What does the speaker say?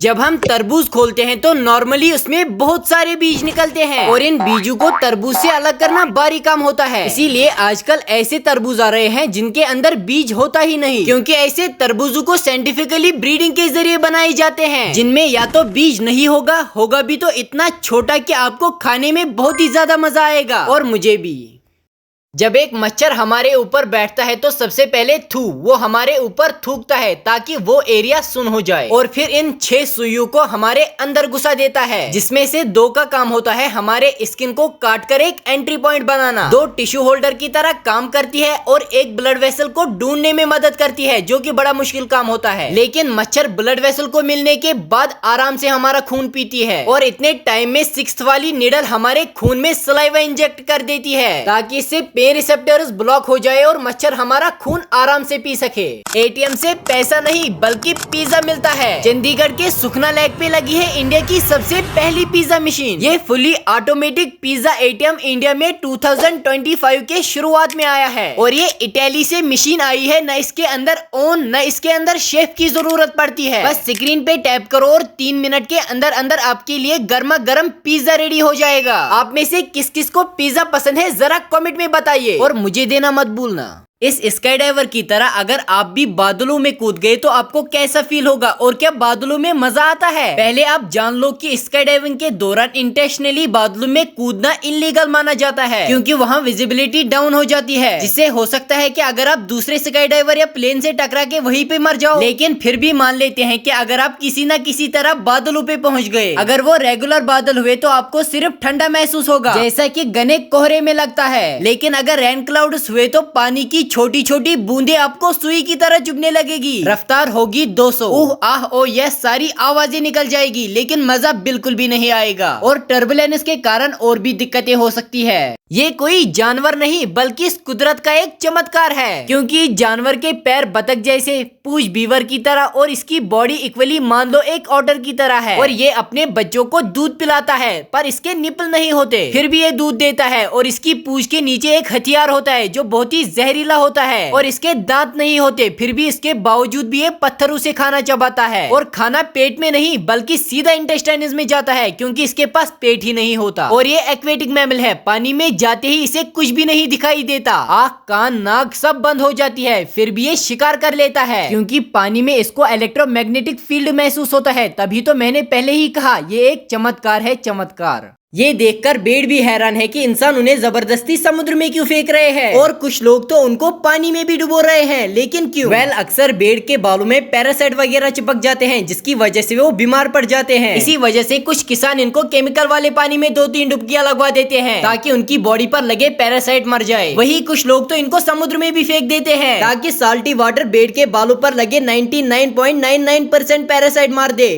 जब हम तरबूज खोलते हैं तो नॉर्मली उसमें बहुत सारे बीज निकलते हैं और इन बीजों को तरबूज से अलग करना भारी काम होता है। इसीलिए आजकल ऐसे तरबूज आ रहे हैं जिनके अंदर बीज होता ही नहीं, क्योंकि ऐसे तरबूजों को साइंटिफिकली ब्रीडिंग के जरिए बनाए जाते हैं जिनमें या तो बीज नहीं होगा भी तो इतना छोटा कि आपको खाने में बहुत ही ज्यादा मजा आएगा, और मुझे भी। जब एक मच्छर हमारे ऊपर बैठता है तो सबसे पहले वो हमारे ऊपर थूकता है ताकि वो एरिया सुन हो जाए, और फिर इन 6 सुइयों को हमारे अंदर घुसा देता है, जिसमें से 2 का काम होता है हमारे स्किन को काट कर एक एंट्री पॉइंट बनाना, 2 टिश्यू होल्डर की तरह काम करती है और एक ब्लड वेसल को ढूंढने में मदद करती है, जो कि बड़ा मुश्किल काम होता है। लेकिन मच्छर ब्लड वेसल को मिलने के बाद आराम से हमारा खून पीती है, और इतने टाइम में 6th वाली नीडल हमारे खून में सलाइवा इंजेक्ट कर देती है ताकि इससे पेन रिसेप्टर्स ब्लॉक हो जाए और मच्छर हमारा खून आराम से पी सके। एटीएम से पैसा नहीं बल्कि पिज्जा मिलता है। चंडीगढ़ के सुखना लेक पे लगी है इंडिया की सबसे पहली पिज्जा मशीन। ये fully automatic pizza ATM India में 2025 के शुरुआत में आया है, और ये इटली से मशीन आई है। न इसके अंदर ओवन न इसके अंदर शेफ की जरूरत पड़ती है, बस स्क्रीन पे टैप करो और 3 मिनट के अंदर अंदर आपके लिए गर्मा गर्म पिज्जा रेडी हो जाएगा। आप में से किस किस को पिज्जा पसंद है जरा कमेंट में बताइए, और मुझे देना मत भूलना। इस स्काई डाइवर की तरह अगर आप भी बादलों में कूद गए तो आपको कैसा फील होगा, और क्या बादलों में मजा आता है? पहले आप जान लो कि स्काई डाइविंग के दौरान इंटेंशनली बादलों में कूदना इलीगल माना जाता है, क्योंकि वहाँ विजिबिलिटी डाउन हो जाती है, जिससे हो सकता है कि अगर आप दूसरे स्काई डाइवर या प्लेन से टकरा के वहीं पे मर जाओ। लेकिन फिर भी मान लेते हैं कि अगर आप किसी न किसी तरह बादलों पे पहुँच गए, अगर वो रेगुलर बादल हुए तो आपको सिर्फ ठंडा महसूस होगा जैसा कि घने कोहरे में लगता है। लेकिन अगर रेन क्लाउड्स हुए तो पानी की छोटी छोटी बूंदे आपको सुई की तरह चुभने लगेगी। रफ्तार होगी 200। ओह आह ओ यह सारी आवाजें निकल जाएगी, लेकिन मजा बिल्कुल भी नहीं आएगा, और टर्बुलेंस के कारण और भी दिक्कतें हो सकती है। ये कोई जानवर नहीं बल्कि इस कुदरत का एक चमत्कार है, क्योंकि जानवर के पैर बतख जैसे, पूंछ बीवर की तरह, और इसकी बॉडी इक्वली मान लो एक ऑटर की तरह है, और ये अपने बच्चों को दूध पिलाता है, पर इसके निपल नहीं होते, फिर भी ये दूध देता है। और इसकी पूंछ के नीचे एक हथियार होता है जो बहुत ही जहरीला होता है, और इसके दांत नहीं होते, फिर भी इसके बावजूद भी ये पत्थरों से खाना चबाता है, और खाना पेट में नहीं बल्कि सीधा इंटेस्टाइन्स में जाता है, क्योंकि इसके पास पेट ही नहीं होता। और ये एक्वेटिक मैमल है, पानी में जाते ही इसे कुछ भी नहीं दिखाई देता, आँख कान नाक सब बंद हो जाती है, फिर भी ये शिकार कर लेता है, क्योंकि पानी में इसको इलेक्ट्रोमैग्नेटिक फील्ड महसूस होता है। तभी तो मैंने पहले ही कहा ये एक चमत्कार है, चमत्कार। ये देखकर भेड़ भी हैरान है कि इंसान उन्हें जबरदस्ती समुद्र में क्यों फेंक रहे हैं, और कुछ लोग तो उनको पानी में भी डुबो रहे हैं, लेकिन क्यों? अक्सर भेड़ के बालों में पैरासाइट वगैरह चिपक जाते हैं, जिसकी वजह से वो बीमार पड़ जाते हैं। इसी वजह से कुछ किसान इनको केमिकल वाले पानी में 2-3 डुबकियां लगवा देते हैं ताकि उनकी बॉडी पर लगे पैरासाइट मर जाए। वही कुछ लोग तो इनको समुद्र में भी फेंक देते हैं ताकि साल्टी वाटर भेड़ के बालों पर लगे 99.99% पैरासाइट मार दे।